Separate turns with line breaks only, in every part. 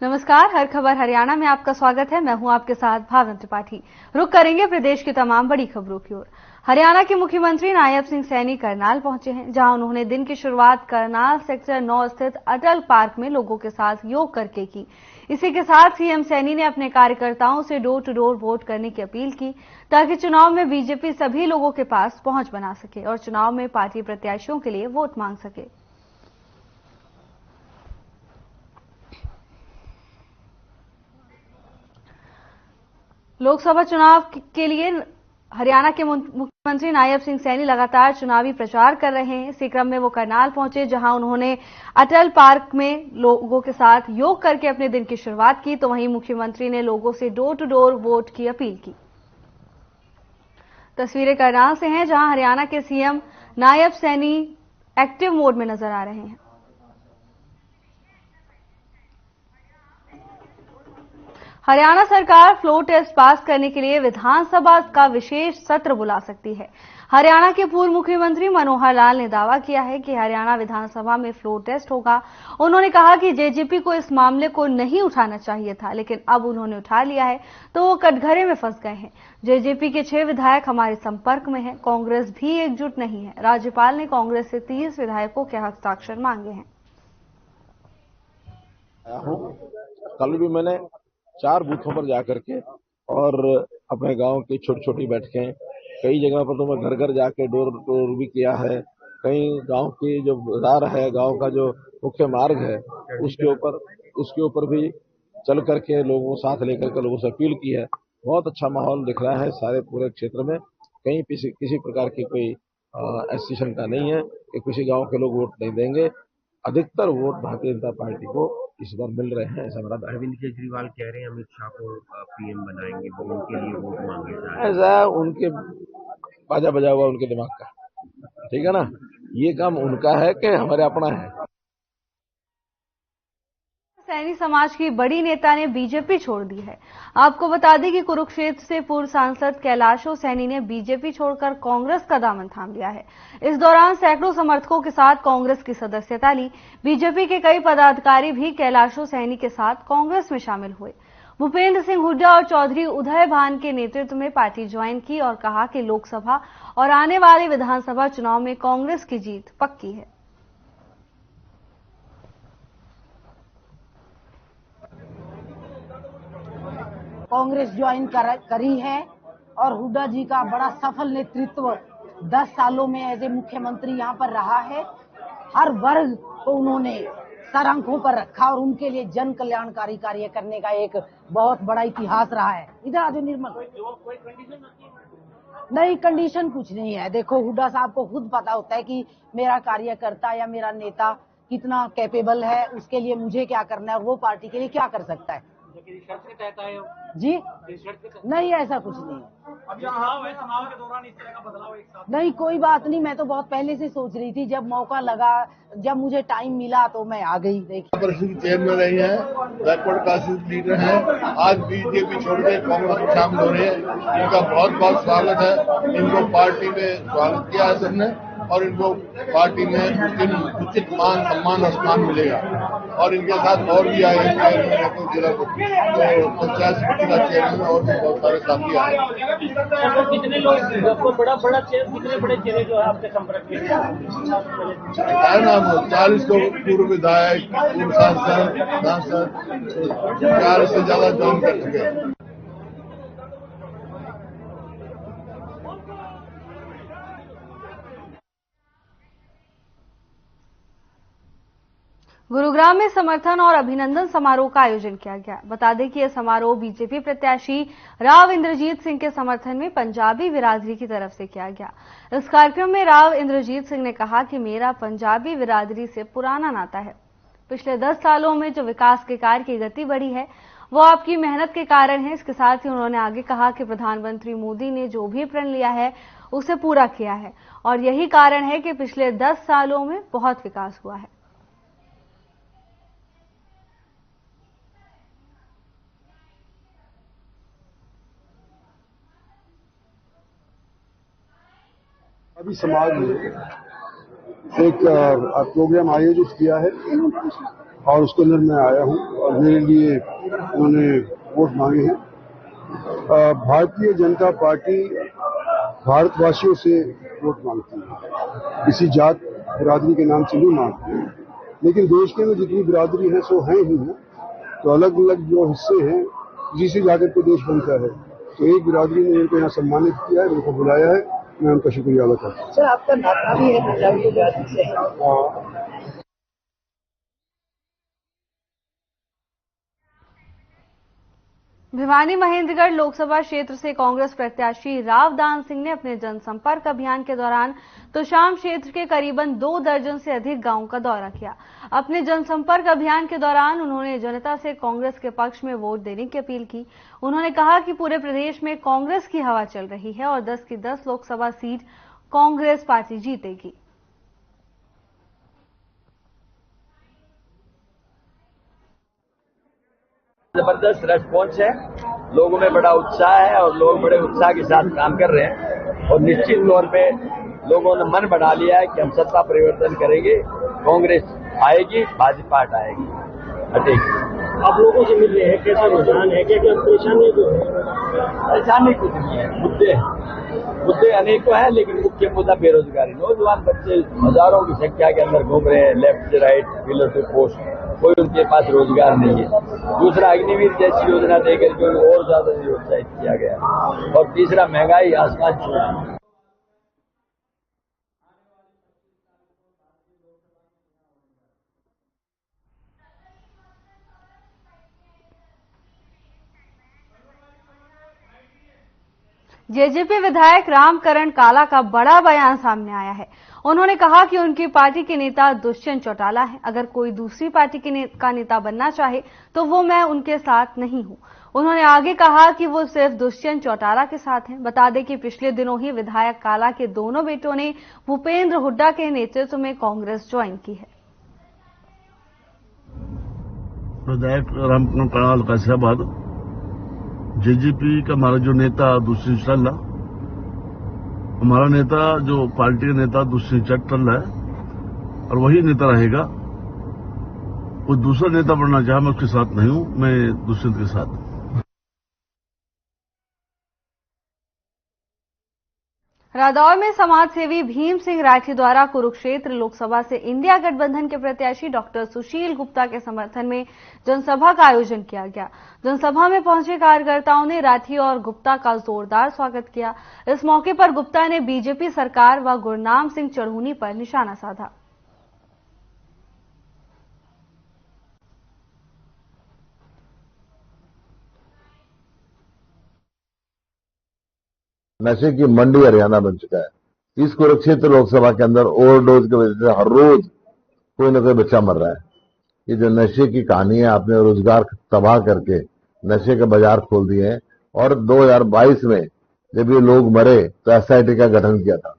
नमस्कार, हर खबर हरियाणा में आपका स्वागत है। मैं हूं आपके साथ भावना त्रिपाठी। रुक करेंगे प्रदेश की तमाम बड़ी खबरों की ओर। हरियाणा के मुख्यमंत्री नायब सिंह सैनी करनाल पहुंचे हैं, जहां उन्होंने दिन की शुरुआत करनाल सेक्टर 9 स्थित अटल पार्क में लोगों के साथ योग करके की। इसी के साथ सीएम सैनी ने अपने कार्यकर्ताओं से डोर टू डोर वोट करने की अपील की, ताकि चुनाव में बीजेपी सभी लोगों के पास पहुंच बना सके और चुनाव में पार्टी प्रत्याशियों के लिए वोट मांग सके। लोकसभा चुनाव के लिए हरियाणा के मुख्यमंत्री नायब सिंह सैनी लगातार चुनावी प्रचार कर रहे हैं। इसी क्रम में वो करनाल पहुंचे, जहां उन्होंने अटल पार्क में लोगों के साथ योग करके अपने दिन की शुरुआत की। तो वहीं मुख्यमंत्री ने लोगों से डोर टू डोर वोट की अपील की। तस्वीरें करनाल से हैं, जहां हरियाणा के CM Nayab Saini active mode में नजर आ रहे हैं। हरियाणा सरकार फ्लो टेस्ट पास करने के लिए विधानसभा का विशेष सत्र बुला सकती है। हरियाणा के पूर्व मुख्यमंत्री मनोहर लाल ने दावा किया है कि हरियाणा विधानसभा में फ्लो टेस्ट होगा। उन्होंने कहा कि जेजेपी को इस मामले को नहीं उठाना चाहिए था, लेकिन अब उन्होंने उठा लिया है तो वो कटघरे में फंस गए हैं। जेजेपी के 6 विधायक हमारे संपर्क में हैं। कांग्रेस भी एकजुट नहीं है। राज्यपाल ने कांग्रेस से 30 विधायकों के हस्ताक्षर मांगे हैं।
कल भी मैंने 4 बूथों पर जाकर के और अपने गांव की छोटी छोटी बैठकें, कई जगह पर तो मैं घर घर जाके डोर टू डोर भी किया है। कई गांव की जो बाजार है, गांव का जो मुख्य मार्ग है, उसके ऊपर भी चल करके लोगों को साथ लेकर के लोगों से अपील की है। बहुत अच्छा माहौल दिख रहा है सारे पूरे क्षेत्र में। कहीं किसी प्रकार की कोई ऐसी शंका नहीं है कि किसी गांव के लोग वोट नहीं देंगे। अधिकतर वोट भारतीय जनता पार्टी को इस बार मिल रहे हैं, ऐसा मेरा दावा।
अरविंद केजरीवाल कह रहे हैं अमित शाह को पीएम बनाएंगे, वो उनके लिए वोट मांगे जा रहे हैं।
ऐसा उनके बाजा बजा हुआ उनके दिमाग का, ठीक है ना। ये काम उनका है कि हमारे अपना है।
सैनी समाज की बड़ी नेता ने बीजेपी छोड़ दी है। आपको बता दें कि कुरुक्षेत्र से पूर्व सांसद कैलाशो सैनी ने बीजेपी छोड़कर कांग्रेस का दामन थाम लिया है। इस दौरान सैकड़ों समर्थकों के साथ कांग्रेस की सदस्यता ली। बीजेपी के कई पदाधिकारी भी कैलाशो सैनी के साथ कांग्रेस में शामिल हुए। भूपेंद्र सिंह हुड्डा और चौधरी उदय भान के नेतृत्व में पार्टी ज्वाइन की और कहा कि लोकसभा और आने वाले विधानसभा चुनाव में कांग्रेस की जीत पक्की है।
कांग्रेस ज्वाइन करी है और हुड्डा जी का बड़ा सफल नेतृत्व 10 सालों में एज ए मुख्यमंत्री यहाँ पर रहा है। हर वर्ग को उन्होंने सर आंखों पर रखा और उनके लिए जन कल्याणकारी कार्य करने का एक बहुत बड़ा इतिहास रहा है। इधर आज निर्मल नहीं, कंडीशन कुछ नहीं है। देखो, हुड्डा साहब को खुद पता होता है कि मेरा कार्यकर्ता या मेरा नेता कितना कैपेबल है, उसके लिए मुझे क्या करना है, वो पार्टी के लिए क्या कर सकता है। जी नहीं, ऐसा कुछ नहीं है।
अब चुनाव है, चुनाव के दौरान इस तरह का बदलाव एक साथ
नहीं, कोई बात नहीं। मैं तो बहुत पहले से सोच रही थी, जब मौका लगा, जब मुझे टाइम मिला तो मैं आ गई।
देखिए, चेयरमैन रही है, बैकवर्ड क्लासेस लीडर है, आज बीजेपी छोड़ के कांग्रेस में शामिल हो रहे हैं। इनका बहुत बहुत स्वागत है। इनको पार्टी में स्वागत किया है सबने और इनको पार्टी में उचित मान सम्मान और स्थान मिलेगा। और इनके साथ और भी आए हैं, तो जिला पंचायत समिति का चेयरमैन और भी बहुत सारे साथी आए।
कितने लोग कितने बड़े चेहरे जो है आपके संपर्क में
है ना, 40 को पूर्व विधायक, पूर्व सांसद 40 से ज्यादा ज्वाइन कर चुके हैं।
गुरुग्राम में समर्थन और अभिनंदन समारोह का आयोजन किया गया। बता दें कि यह समारोह बीजेपी प्रत्याशी राव इंद्रजीत सिंह के समर्थन में पंजाबी बिरादरी की तरफ से किया गया। इस कार्यक्रम में राव इंद्रजीत सिंह ने कहा कि मेरा पंजाबी बिरादरी से पुराना नाता है। पिछले 10 सालों में जो विकास के कार्य की गति बढ़ी है, वो आपकी मेहनत के कारण है। इसके साथ ही उन्होंने आगे कहा कि प्रधानमंत्री मोदी ने जो भी प्रण लिया है उसे पूरा किया है और यही कारण है कि पिछले 10 सालों में बहुत विकास हुआ है।
अभी समाज में एक प्रोग्राम आयोजित किया है और उसके अंदर मैं आया हूं और मेरे लिए उन्होंने वोट मांगे हैं। भारतीय जनता पार्टी भारतवासियों से वोट मांगती है, किसी जात बिरादरी के नाम से नहीं मांगती है। लेकिन देश के अंदर जितनी बिरादरी है सो है ही है, तो अलग अलग जो हिस्से हैं उसी से जाकर के देश बनता है। तो एक बिरादरी ने मेरे को यहाँ सम्मानित किया है, मेरे को बुलाया है, मैं उनका शुक्रिया अदा करता हूँ।
सर, आपका नाता भी है पंजाबी बिरादरी से?
भिवानी महेंद्रगढ़ लोकसभा क्षेत्र से कांग्रेस प्रत्याशी राव दान सिंह ने अपने जनसंपर्क अभियान के दौरान तोशाम क्षेत्र के करीबन 2 दर्जन से अधिक गांवों का दौरा किया। अपने जनसंपर्क अभियान के दौरान उन्होंने जनता से कांग्रेस के पक्ष में वोट देने की अपील की। उन्होंने कहा कि पूरे प्रदेश में कांग्रेस की हवा चल रही है और 10 की 10 लोकसभा सीट कांग्रेस पार्टी जीतेगी।
जबरदस्त रेस्पॉन्स है, लोगों में बड़ा उत्साह है और लोग बड़े उत्साह के साथ काम कर रहे हैं और निश्चित तौर पे लोगों ने मन बना लिया है कि हम सत्ता परिवर्तन करेंगे, कांग्रेस आएगी, भाजपा हटाएगी, हटेगी।
आप लोगों से मिल रहे हैं, कैसा रुझान है, क्या परेशानी जो है?
परेशानी कुछ नहीं है, मुद्दे अनेकों हैं, लेकिन मुख्य मुद्दा बेरोजगारी। नौजवान बच्चे हजारों की संख्या के अंदर घूम रहे हैं, लेफ्ट से राइट, पिलर टू पोस्ट, कोई उनके पास रोजगार नहीं है। दूसरा, अग्निवीर जैसी योजना देकर के उनको और ज्यादा निरुत्साहित किया गया और तीसरा, महंगाई आसमान छू रही है।
जेजेपी विधायक रामकरण काला का बड़ा बयान सामने आया है। उन्होंने कहा कि उनकी पार्टी के नेता दुष्यंत चौटाला है। अगर कोई दूसरी पार्टी का नेता बनना चाहे तो वो मैं उनके साथ नहीं हूं। उन्होंने आगे कहा कि वो सिर्फ दुष्यंत चौटाला के साथ हैं। बता दें कि पिछले दिनों ही विधायक काला के दोनों बेटों ने भूपेंद्र हुड्डा के नेतृत्व में कांग्रेस ज्वाइन की है।
विधायक रामकरण काला गाजियाबाद, जेजेपी का हमारा जो नेता दुष्यंत चौटाला, हमारा नेता जो पार्टी का नेता दुष्यंत चौटाला है और वही नेता रहेगा। कोई दूसरा नेता बनना चाहे मैं उसके साथ नहीं हूं, मैं दुष्यंत के साथ हूं।
रादौर में समाजसेवी भीम सिंह राठी द्वारा कुरुक्षेत्र लोकसभा से इंडिया गठबंधन के प्रत्याशी डॉक्टर सुशील गुप्ता के समर्थन में जनसभा का आयोजन किया गया। जनसभा में पहुंचे कार्यकर्ताओं ने राठी और गुप्ता का जोरदार स्वागत किया। इस मौके पर गुप्ता ने बीजेपी सरकार व गुरनाम सिंह चढ़ूनी पर निशाना साधा।
नशे की मंडी हरियाणा बन चुका है। इस कुरुक्षेत्र लोकसभा के अंदर ओवरडोज की वजह से हर रोज कोई न कोई बच्चा मर रहा है। ये जो नशे की कहानी है, आपने रोजगार तबाह करके नशे के बाजार खोल दिए हैं। और 2022 में जब ये लोग मरे तो एसआईटी का गठन किया था।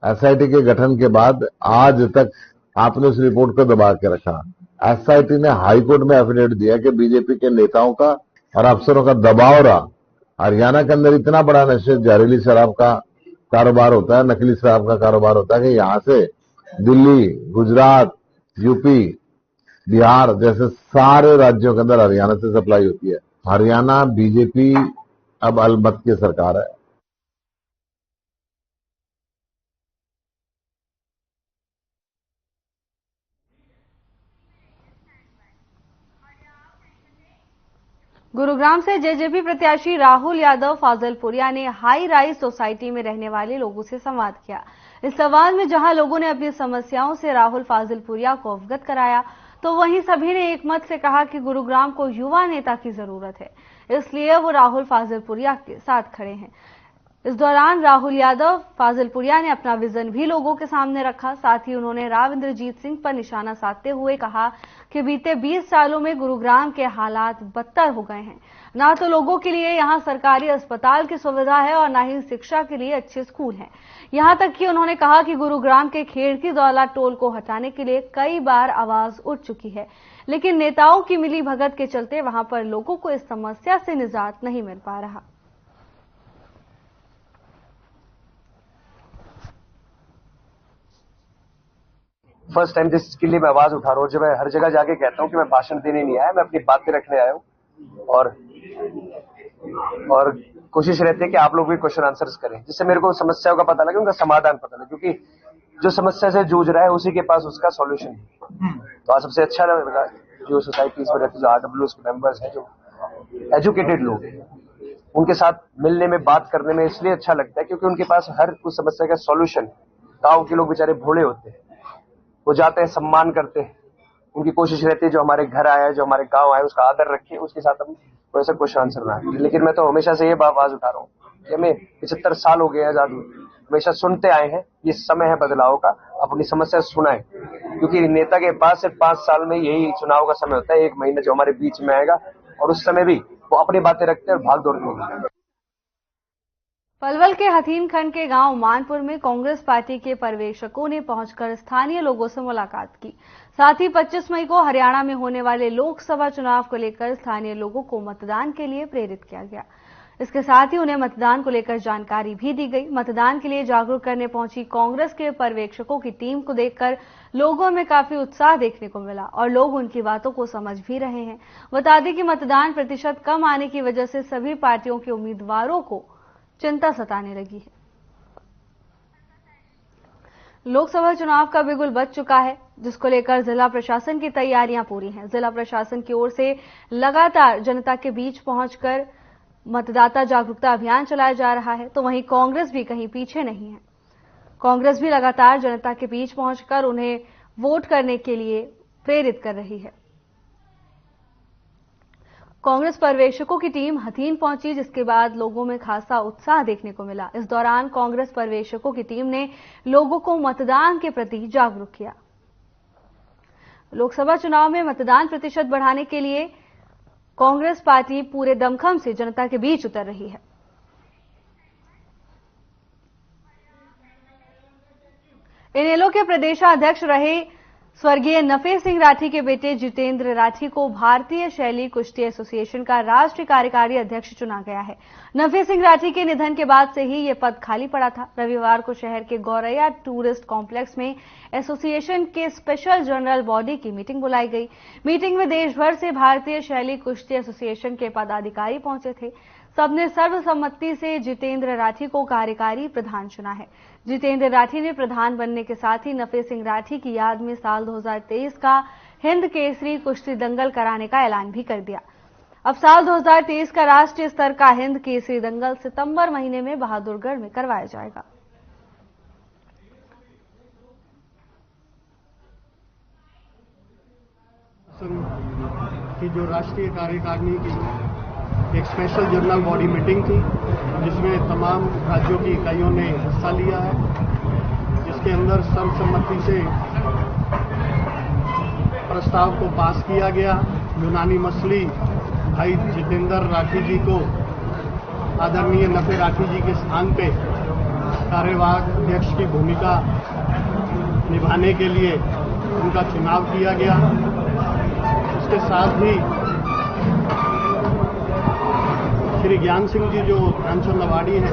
एसआईटी के गठन के बाद आज तक आपने उस रिपोर्ट को दबा के रखा। एसआईटी ने हाईकोर्ट में एफिडेविट दिया कि बीजेपी के नेताओं का और अफसरों का दबाव रहा। हरियाणा के अंदर इतना बड़ा नशे जहरीली शराब का कारोबार होता है, नकली शराब का कारोबार होता है कि यहां से दिल्ली, गुजरात, यूपी, बिहार जैसे सारे राज्यों के अंदर हरियाणा से सप्लाई होती है। हरियाणा बीजेपी अब अलमत की सरकार है।
गुरुग्राम से जेजेपी प्रत्याशी राहुल यादव फाजलपुरिया ने हाई राइज सोसाइटी में रहने वाले लोगों से संवाद किया। इस संवाद में जहां लोगों ने अपनी समस्याओं से राहुल फाजलपुरिया को अवगत कराया, तो वहीं सभी ने एक मत से कहा कि गुरुग्राम को युवा नेता की जरूरत है, इसलिए वो राहुल फाजलपुरिया के साथ खड़े हैं। इस दौरान राहुल यादव फाजलपुरिया ने अपना विजन भी लोगों के सामने रखा। साथ ही उन्होंने राव इंद्रजीत सिंह पर निशाना साधते हुए कहा कि बीते 20 सालों में गुरुग्राम के हालात बदतर हो गए हैं। ना तो लोगों के लिए यहां सरकारी अस्पताल की सुविधा है और ना ही शिक्षा के लिए अच्छे स्कूल हैं। यहां तक कि उन्होंने कहा कि गुरुग्राम के खेड़की दौला टोल को हटाने के लिए कई बार आवाज उठ चुकी है, लेकिन नेताओं की मिली भगत के चलते वहां पर लोगों को इस समस्या से निजात नहीं मिल पा रहा।
फर्स्ट टाइम जिसके लिए मैं आवाज उठा रहा हूँ, जब मैं हर जगह जाके कहता हूँ कि मैं भाषण देने नहीं आया, मैं अपनी बातें रखने आया हूँ और कोशिश रहती है कि आप लोग भी क्वेश्चन आंसर्स करें, जिससे मेरे को समस्याओं का पता लगे, उनका समाधान पता लगे, क्योंकि जो समस्या से जूझ रहा है उसी के पास उसका सॉल्यूशन है। तो आज सबसे अच्छा लगा जो सोसाइटीज में रहते जो RWS के मेंबर्स हैं, जो एजुकेटेड लोग हैं, उनके साथ मिलने में, बात करने में इसलिए अच्छा लगता है क्योंकि उनके पास हर उस समस्या का सॉल्यूशन। गांव के लोग बेचारे भोले होते हैं, वो जाते हैं, सम्मान करते हैं, उनकी कोशिश रहती है जो हमारे घर आया, जो हमारे गांव आया, उसका आदर रखें, उसके साथ हम कोई ऐसा क्वेश्चन आंसर ना करें। लेकिन मैं तो हमेशा से ये आवाज उठा रहा हूँ कि हमें 75 साल हो गए आजादी, हमेशा सुनते आए हैं, ये समय है बदलाव का, अपनी समस्या सुनाएं, क्योंकि नेता के पास सिर्फ 5 साल में यही चुनाव का समय होता है, 1 महीना जो हमारे बीच में आएगा, और उस समय भी वो अपनी बातें रखते हैं और भाग दौड़ नहीं।
पलवल के हथीन खंड के गांव मानपुर में कांग्रेस पार्टी के पर्यवेक्षकों ने पहुंचकर स्थानीय लोगों से मुलाकात की। साथ ही 25 मई को हरियाणा में होने वाले लोकसभा चुनाव को लेकर स्थानीय लोगों को मतदान के लिए प्रेरित किया गया। इसके साथ ही उन्हें मतदान को लेकर जानकारी भी दी गई। मतदान के लिए जागरूक करने पहुंची कांग्रेस के पर्यवेक्षकों की टीम को देखकर लोगों में काफी उत्साह देखने को मिला और लोग उनकी बातों को समझ भी रहे हैं। बता दें कि मतदान प्रतिशत कम आने की वजह से सभी पार्टियों के उम्मीदवारों को चिंता सताने लगी है। लोकसभा चुनाव का बिगुल बज चुका है, जिसको लेकर जिला प्रशासन की तैयारियां पूरी हैं। जिला प्रशासन की ओर से लगातार जनता के बीच पहुंचकर मतदाता जागरूकता अभियान चलाया जा रहा है, तो वहीं कांग्रेस भी कहीं पीछे नहीं है। कांग्रेस भी लगातार जनता के बीच पहुंचकर उन्हें वोट करने के लिए प्रेरित कर रही है। कांग्रेस पर्यवेक्षकों की टीम हथीन पहुंची, जिसके बाद लोगों में खासा उत्साह देखने को मिला। इस दौरान कांग्रेस पर्यवेक्षकों की टीम ने लोगों को मतदान के प्रति जागरूक किया। लोकसभा चुनाव में मतदान प्रतिशत बढ़ाने के लिए कांग्रेस पार्टी पूरे दमखम से जनता के बीच उतर रही है। इनेलो के प्रदेशाध्यक्ष रहे स्वर्गीय नफे सिंह राठी के बेटे जितेंद्र राठी को भारतीय शैली कुश्ती एसोसिएशन का राष्ट्रीय कार्यकारी अध्यक्ष चुना गया है। नफे सिंह राठी के निधन के बाद से ही यह पद खाली पड़ा था। रविवार को शहर के गौरैया टूरिस्ट कॉम्प्लेक्स में एसोसिएशन के स्पेशल जनरल बॉडी की मीटिंग बुलाई गई। मीटिंग में देश भर से भारतीय शैली कुश्ती एसोसिएशन के पदाधिकारी पहुंचे थे। सबने सर्वसम्मति से जितेंद्र राठी को कार्यकारी प्रधान चुना है। जितेंद्र राठी ने प्रधान बनने के साथ ही नफे सिंह राठी की याद में साल 2023 का हिंद केसरी कुश्ती दंगल कराने का ऐलान भी कर दिया। अब साल 2023 का राष्ट्रीय स्तर का हिंद केसरी दंगल सितंबर महीने में बहादुरगढ़ में करवाया जाएगा।
की जो राष्ट्रीय कार्यकारिणी की एक स्पेशल जनरल बॉडी मीटिंग थी, जिसमें तमाम राज्यों की इकाइयों ने हिस्सा लिया है, जिसके अंदर सर्वसम्मति से प्रस्ताव को पास किया गया। यूनानी मसली भाई जितेंद्र राठी जी को आदरणीय नफे राठी जी के स्थान पे कार्यवाहक अध्यक्ष की भूमिका निभाने के लिए उनका चुनाव किया गया। इसके साथ ही श्री ज्ञान सिंह जी जो ध्यानचंद अवार्डी हैं,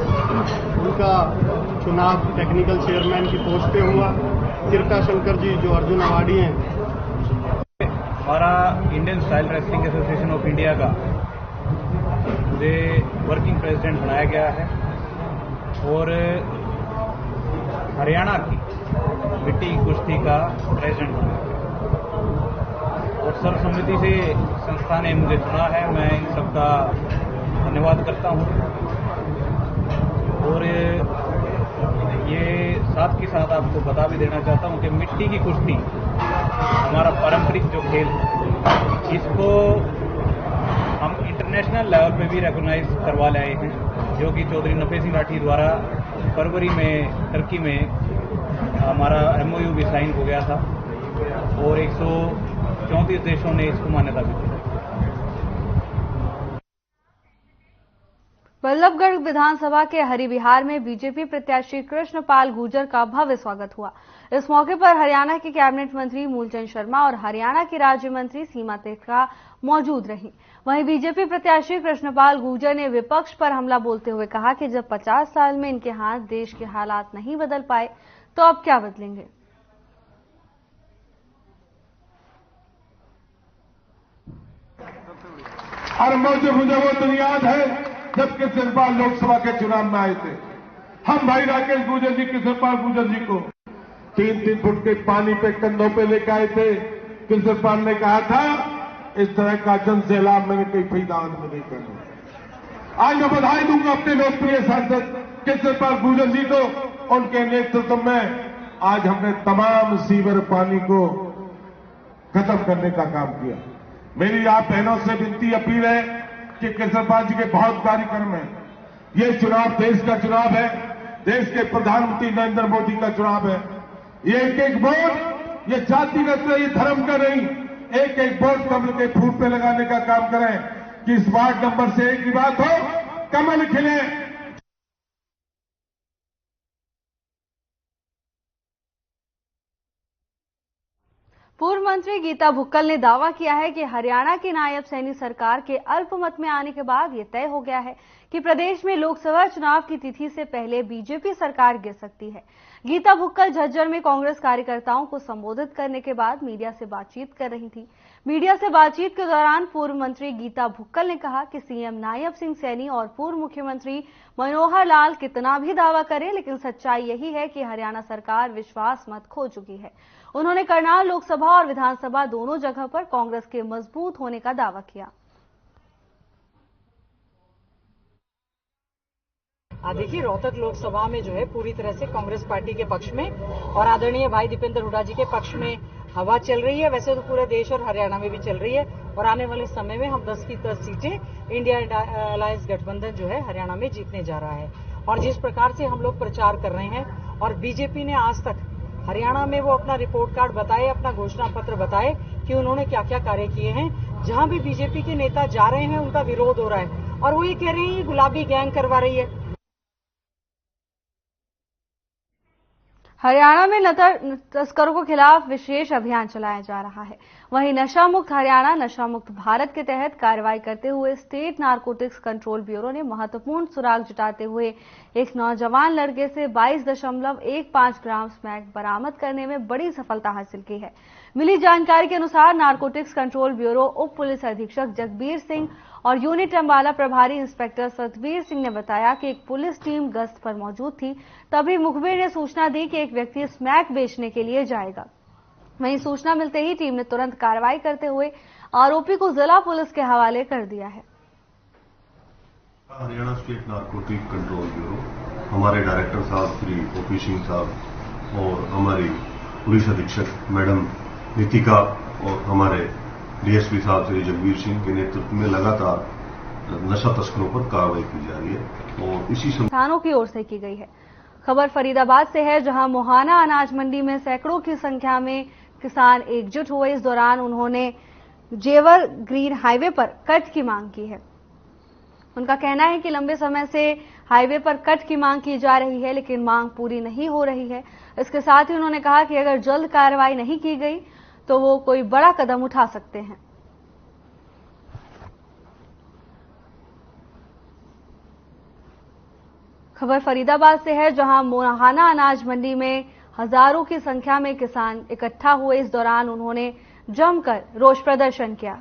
उनका चुनाव टेक्निकल चेयरमैन की पोस्ट पे हुआ। किरका शंकर जी जो अर्जुन अवार्डी हैं,
हमारा Indian style wrestling association of India का मुझे वर्किंग प्रेसिडेंट बनाया गया है और हरियाणा की मिट्टी कुश्ती का प्रेसिडेंट बनाया गया और सर्वसम्मति से संस्था ने मुझे चुना है। मैं इन सबका धन्यवाद करता हूं और ये साथ के साथ आपको बता भी देना चाहता हूं कि मिट्टी की कुश्ती हमारा पारंपरिक जो खेल है, इसको हम इंटरनेशनल लेवल पे भी रिकॉग्नाइज करवा लाए हैं, जो कि चौधरी नफे सिंह राठी द्वारा फरवरी में टर्की में हमारा MOU भी साइन हो गया था और 134 देशों ने इसको मान्यता भी दी।
बल्लभगढ़ विधानसभा के हरिविहार में बीजेपी प्रत्याशी कृष्णपाल गुर्जर का भव्य स्वागत हुआ। इस मौके पर हरियाणा के कैबिनेट मंत्री मूलचंद शर्मा और हरियाणा की राज्य मंत्री सीमा तेटका मौजूद रहीं। वहीं बीजेपी प्रत्याशी कृष्णपाल गुर्जर ने विपक्ष पर हमला बोलते हुए कहा कि जब 50 साल में इनके हाथ देश के हालात नहीं बदल पाए तो अब क्या बदलेंगे।
और मुझे वो दिन याद है जब किशनपाल लोकसभा के चुनाव में आए थे। हम भाई राकेश गुर्जर जी, किशनपाल गुर्जर जी को 3-3 फुट के पानी पे कंधों पे लेकर आए थे। किशनपाल ने कहा था इस तरह का जन सैलाब मैंने कई फैदान में नहीं करना। आज मैं बधाई दूंगा अपने लोकप्रिय सांसद किशनपाल गुर्जर जी को, उनके नेतृत्व में आज हमने तमाम सीवर पानी को खत्म करने का काम किया। मेरी आप बहनों से विनती अपील है कि किशनपाल जी के बहुत कार्यक्रम हैं। ये चुनाव देश का चुनाव है, देश के प्रधानमंत्री नरेंद्र मोदी का चुनाव है। ये एक वोट, ये जातिगत ये धर्म का नहीं, एक वोट कमल के फूल पे लगाने का काम करें कि इस वार्ड नंबर से एक ही बात हो, कमल खिले।
पूर्व मंत्री गीता भुक्कल ने दावा किया है कि हरियाणा की नायब सैनी सरकार के अल्पमत में आने के बाद यह तय हो गया है कि प्रदेश में लोकसभा चुनाव की तिथि से पहले बीजेपी सरकार गिर सकती है। गीता भुक्कल झज्जर में कांग्रेस कार्यकर्ताओं को संबोधित करने के बाद मीडिया से बातचीत कर रही थी। मीडिया से बातचीत के दौरान पूर्व मंत्री गीता भुक्कल ने कहा कि सीएम नायब सिंह सैनी और पूर्व मुख्यमंत्री मनोहर लाल कितना भी दावा करें, लेकिन सच्चाई यही है कि हरियाणा सरकार विश्वास मत खो चुकी है। उन्होंने करनाल लोकसभा और विधानसभा दोनों जगह पर कांग्रेस के मजबूत होने का दावा किया।
देखिए, रोहतक लोकसभा में जो है पूरी तरह से कांग्रेस पार्टी के पक्ष में और आदरणीय भाई दीपेंद्र हुड्डा जी के पक्ष में हवा चल रही है। वैसे तो पूरे देश और हरियाणा में भी चल रही है और आने वाले समय में हम 10 की 10 सीटें इंडिया अलायंस गठबंधन जो है हरियाणा में जीतने जा रहा है। और जिस प्रकार से हम लोग प्रचार कर रहे हैं और बीजेपी ने आज तक हरियाणा में वो अपना रिपोर्ट कार्ड बताए, अपना घोषणा पत्र बताए कि उन्होंने क्या क्या कार्य किए हैं। जहां भी बीजेपी के नेता जा रहे हैं उनका विरोध हो रहा है और वो ये कह रहे हैं ये गुलाबी गैंग करवा रही है।
हरियाणा में तस्करों के खिलाफ विशेष अभियान चलाया जा रहा है। वहीं नशा मुक्त हरियाणा नशा मुक्त भारत के तहत कार्रवाई करते हुए स्टेट नारकोटिक्स कंट्रोल ब्यूरो ने महत्वपूर्ण सुराग जुटाते हुए एक नौजवान लड़के से 22.15 ग्राम स्मैक बरामद करने में बड़ी सफलता हासिल की है। मिली जानकारी के अनुसार नारकोटिक्स कंट्रोल ब्यूरो उप पुलिस अधीक्षक जगबीर सिंह और यूनिट अंबाला प्रभारी इंस्पेक्टर सतबीर सिंह ने बताया कि एक पुलिस टीम गश्त पर मौजूद थी। तभी मुखबिर ने सूचना दी कि एक व्यक्ति स्मैक बेचने के लिए जाएगा। वहीं सूचना मिलते ही टीम ने तुरंत कार्रवाई करते हुए आरोपी को जिला पुलिस के हवाले कर दिया है।
Haryana state narcotic control bureau, हमारे डायरेक्टर साहब श्री ओपी सिंह साहब और हमारी पुलिस अधीक्षक मैडम नितिका और हमारे डीएसपी साहब श्री जगबीर सिंह के नेतृत्व में लगातार नशा तस्करों पर कार्रवाई की जा रही है और इसी
किसानों की ओर से की गई है। खबर फरीदाबाद से है, जहां मोहाना अनाज मंडी में सैकड़ों की संख्या में किसान एकजुट हुए। इस दौरान उन्होंने जेवर ग्रीन हाईवे पर कट की मांग की है। उनका कहना है कि लंबे समय से हाईवे पर कट की मांग की जा रही है, लेकिन मांग पूरी नहीं हो रही है। इसके साथ ही उन्होंने कहा कि अगर जल्द कार्रवाई नहीं की गई तो वो कोई बड़ा कदम उठा सकते हैं। खबर फरीदाबाद से है, जहां मोहाना अनाज मंडी में हजारों की संख्या में किसान इकट्ठा हुए। इस दौरान उन्होंने जमकर रोष प्रदर्शन किया।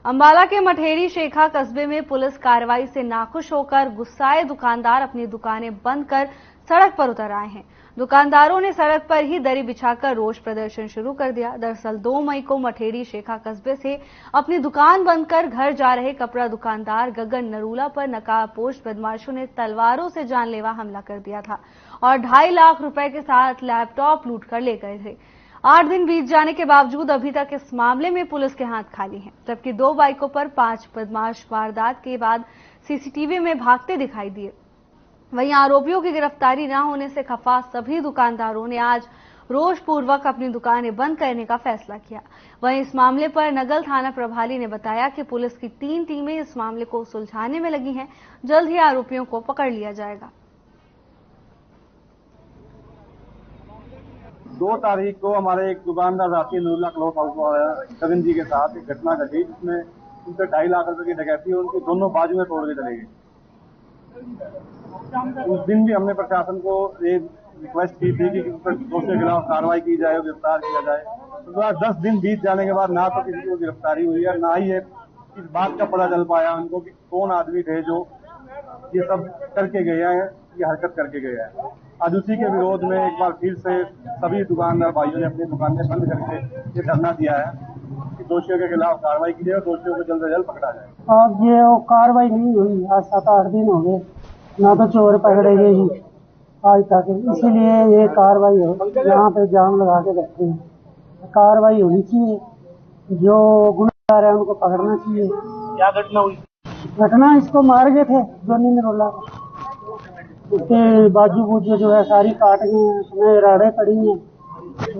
अंबाला के मठेरी शेखा कस्बे में पुलिस कार्रवाई से नाखुश होकर गुस्साए दुकानदार अपनी दुकानें बंद कर सड़क पर उतर आए हैं। दुकानदारों ने सड़क पर ही दरी बिछाकर रोष प्रदर्शन शुरू कर दिया। दरअसल 2 मई को मठेरी शेखा कस्बे से अपनी दुकान बंद कर घर जा रहे कपड़ा दुकानदार गगन नरूला पर नकाबपोश बदमाशों ने तलवारों से जानलेवा हमला कर दिया था और 2.5 लाख रुपए के साथ लैपटॉप लूट कर ले गए थे। 8 दिन बीत जाने के बावजूद अभी तक इस मामले में पुलिस के हाथ खाली हैं, जबकि 2 बाइकों पर 5 बदमाश वारदात के बाद सीसीटीवी में भागते दिखाई दिए। वहीं आरोपियों की गिरफ्तारी न होने से खफा सभी दुकानदारों ने आज रोषपूर्वक अपनी दुकानें बंद करने का फैसला किया। वहीं इस मामले पर नगल थाना प्रभारी ने बताया कि पुलिस की 3 टीमें इस मामले को सुलझाने में लगी हैं। जल्द ही आरोपियों को पकड़ लिया जाएगा।
2 तारीख को हमारे एक दुकानदार राशि नूरुल्लाह क्लॉथ हाउस कविंद जी के साथ एक घटना घटी, जिसमें उनसे 2.5 लाख रुपए की डकैती और उनकी दोनों बाजुएं तोड़ के चले गए। उस दिन भी हमने प्रशासन को एक रिक्वेस्ट की थी कि दोषियों के खिलाफ कार्रवाई की जाए और गिरफ्तार किया जाए। 10 दिन बीत जाने के बाद ना तो किसी को गिरफ्तारी हुई है, ना ही इस बात का पता चल पाया उनको कि कौन आदमी थे जो ये सब करके गए हैं, ये हरकत करके गए हैं। आज उसी के विरोध में एक बार फिर से सभी दुकानदार भाइयों ने अपनी दुकानें बंद करके ये धरना दिया है कि दोषियों के खिलाफ कार्रवाई की जाए और दोषियों को जल्द से जल्द पकड़ा जाए।
अब ये कार्रवाई नहीं हुई, आज 7-8 दिन हो गए, ना तो चोर पकड़े गए ही आज तक, इसीलिए ये कार्रवाई हो, यहाँ पे जाम लगा के बैठे हैं। कार्रवाई होनी चाहिए, जो गुनहगार है उनको पकड़ना चाहिए।
क्या घटना हुई?
घटना इसको मार गए थे जोनी निरोला, उसके बाजू बूजू जो है सारी काट गए हैं, उसमें राड़े पड़ी हैं,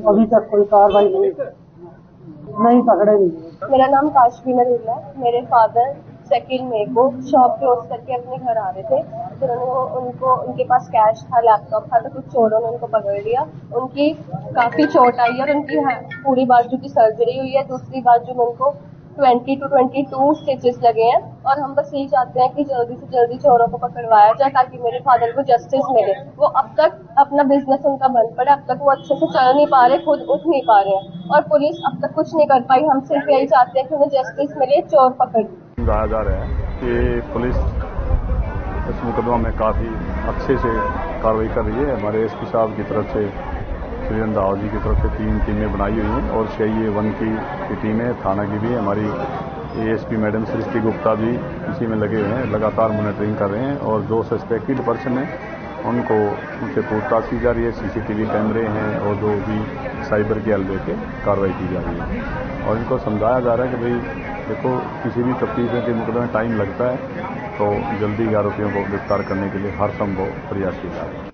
अभी तक कोई कार्रवाई नहीं पकड़े नहीं।
मेरा नाम काशवी नरूला है। मेरे फादर 2 मई को शॉप क्लोज करके अपने घर आ रहे थे, फिर उनके पास कैश था, लैपटॉप था, तो कुछ चोरों ने उनको पकड़ लिया। उनकी काफी चोट आई और उनकी पूरी बाजू की सर्जरी हुई है। दूसरी बाजू में उनको 20 to 22 स्टिचेस लगे हैं और हम बस यही चाहते हैं कि जल्दी से जल्दी चोरों को पकड़वाया जाए ताकि मेरे फादर को जस्टिस मिले। वो अब तक अपना बिजनेस उनका बंद पड़ा, अब तक वो अच्छे से चल नहीं पा रहे, खुद उठ नहीं पा रहे हैं और पुलिस अब तक कुछ नहीं कर पाई। हम सिर्फ यही चाहते हैं कि उन्हें जस्टिस मिले, चोर पकड़।
कहा जा रहा है कि पुलिस इस मुकदमा में काफ़ी अच्छे से कार्रवाई कर रही है। हमारे एसपी साहब की तरफ से, श्री रंधावा जी की तरफ से 3 टीमें बनाई हुई हैं और CIA 1 की टीम है, थाना की भी। हमारी ASP मैडम सृष्टि गुप्ता भी इसी में लगे हुए हैं, लगातार मॉनिटरिंग कर रहे हैं और जो सस्पेक्टेड पर्सन है उनसे पूछताछ की जा रही है। CCTV कैमरे हैं और जो भी साइबर की हेल्प लेके कार्रवाई की जा रही है और इनको समझाया जा रहा है कि भाई देखो, किसी भी तफ्तीश के मुकदमे में टाइम लगता है, तो जल्दी आरोपियों को गिरफ्तार करने के लिए हर संभव प्रयास किया जा रहा है।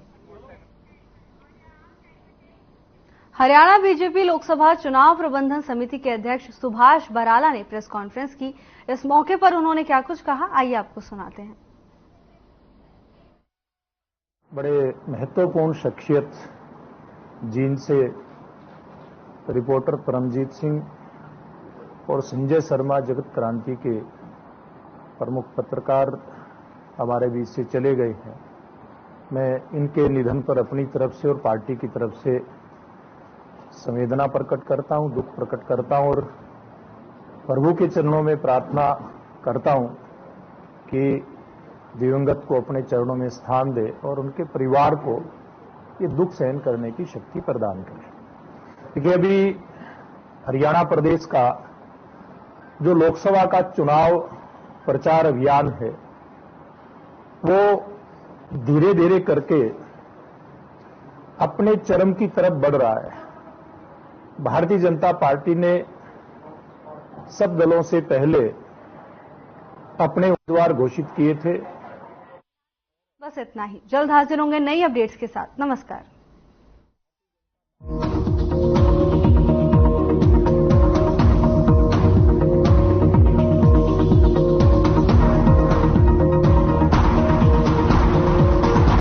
हरियाणा बीजेपी लोकसभा चुनाव प्रबंधन समिति के अध्यक्ष सुभाष बराला ने प्रेस कॉन्फ्रेंस की। इस मौके पर उन्होंने क्या कुछ कहा, आइए आपको सुनाते हैं।
बड़े महत्वपूर्ण शख्सियत जिनसे रिपोर्टर परमजीत सिंह और संजय शर्मा जगत क्रांति के प्रमुख पत्रकार हमारे बीच से चले गए हैं, मैं इनके निधन पर अपनी तरफ से और पार्टी की तरफ से संवेदना प्रकट करता हूं, दुख प्रकट करता हूं और प्रभु के चरणों में प्रार्थना करता हूं कि दिवंगत को अपने चरणों में स्थान दे और उनके परिवार को ये दुख सहन करने की शक्ति प्रदान करे। क्योंकि अभी हरियाणा प्रदेश का जो लोकसभा का चुनाव प्रचार अभियान है वो धीरे धीरे करके अपने चरम की तरफ बढ़ रहा है। भारतीय जनता पार्टी ने सब दलों से पहले अपने उम्मीदवार घोषित किए थे।
बस इतना ही। जल्द हाजिर होंगे नई अपडेट्स के साथ। नमस्कार।